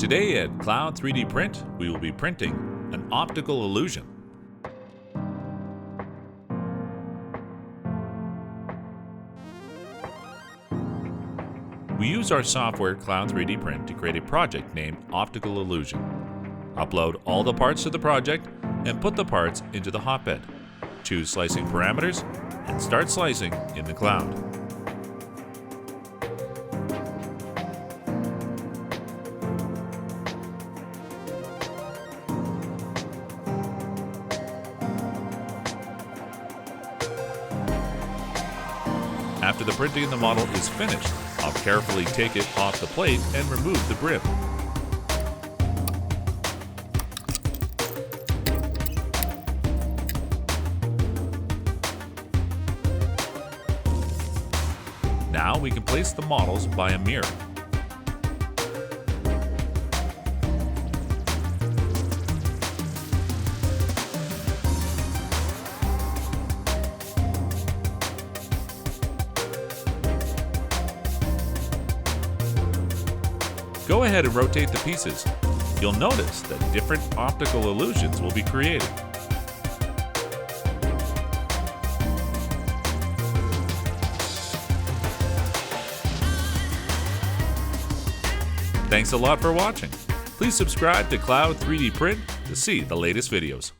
Today at Cloud 3D Print, we will be printing an optical illusion. We use our software Cloud 3D Print to create a project named Optical Illusion. Upload all the parts to the project and put the parts into the hotbed. Choose slicing parameters and start slicing in the cloud. After the printing of the model is finished, I'll carefully take it off the plate and remove the brim. Now we can place the models by a mirror. Go ahead and rotate the pieces. You'll notice that different optical illusions will be created. Thanks a lot for watching. Please subscribe to Cloud 3D Print to see the latest videos.